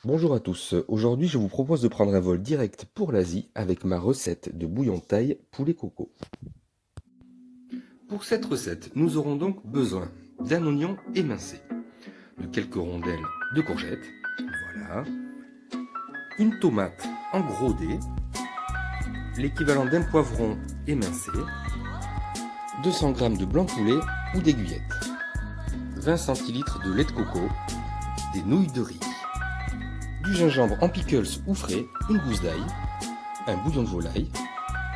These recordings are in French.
Bonjour à tous, aujourd'hui je vous propose de prendre un vol direct pour l'Asie avec ma recette de bouillon de taille poulet coco. Pour cette recette, nous aurons donc besoin d'un oignon émincé, de quelques rondelles de courgettes, voilà, une tomate en gros dés, l'équivalent d'un poivron émincé, 200 g de blanc de poulet ou d'aiguillettes, 20 centilitres de lait de coco, des nouilles de riz, du gingembre en pickles ou frais, une gousse d'ail, un bouillon de volaille,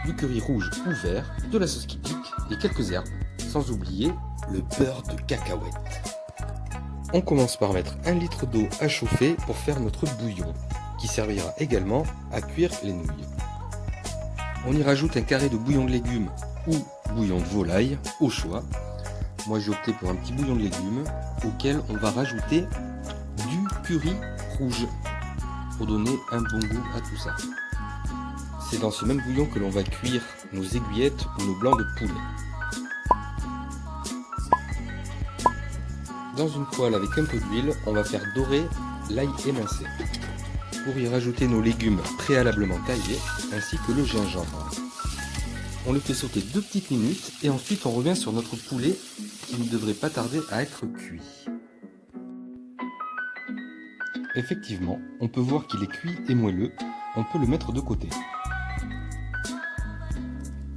du curry rouge ou vert, de la sauce qui pique et quelques herbes, sans oublier le beurre de cacahuète. On commence par mettre 1 litre d'eau à chauffer pour faire notre bouillon, qui servira également à cuire les nouilles. On y rajoute un carré de bouillon de légumes ou bouillon de volaille, au choix. Moi j'ai opté pour un petit bouillon de légumes, auquel on va rajouter du curry rouge, pour donner un bon goût à tout ça. C'est dans ce même bouillon que l'on va cuire nos aiguillettes ou nos blancs de poulet. Dans une poêle avec un peu d'huile, on va faire dorer l'ail émincé. Pour y rajouter nos légumes préalablement taillés, ainsi que le gingembre. On le fait sauter 2 petites minutes et ensuite on revient sur notre poulet qui ne devrait pas tarder à être cuit. Effectivement, on peut voir qu'il est cuit et moelleux, on peut le mettre de côté.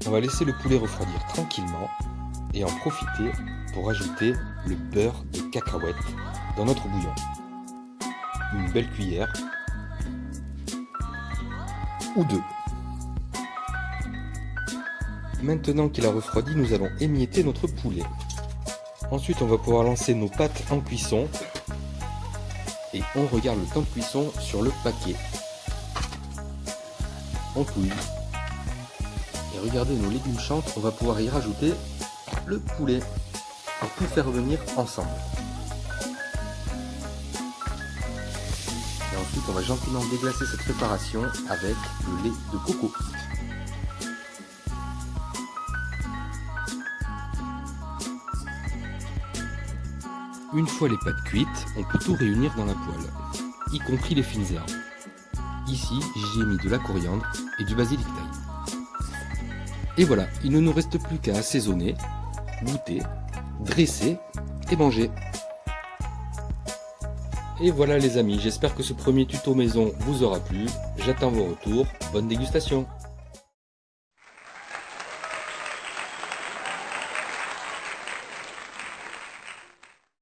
On va laisser le poulet refroidir tranquillement et en profiter pour ajouter le beurre de cacahuète dans notre bouillon. Une belle cuillère ou deux. Maintenant qu'il a refroidi, nous allons émietter notre poulet. Ensuite, on va pouvoir lancer nos pâtes en cuisson et on regarde le temps de cuisson sur le paquet. On touille. Et regardez, nos légumes chantent, on va pouvoir y rajouter le poulet pour tout faire revenir ensemble. Et ensuite, on va gentiment déglacer cette préparation avec le lait de coco. Une fois les pâtes cuites, on peut tout réunir dans la poêle, y compris les fines herbes. Ici, j'y ai mis de la coriandre et du basilic taillé. Et voilà, il ne nous reste plus qu'à assaisonner, goûter, dresser et manger. Et voilà les amis, j'espère que ce premier tuto maison vous aura plu. J'attends vos retours. Bonne dégustation!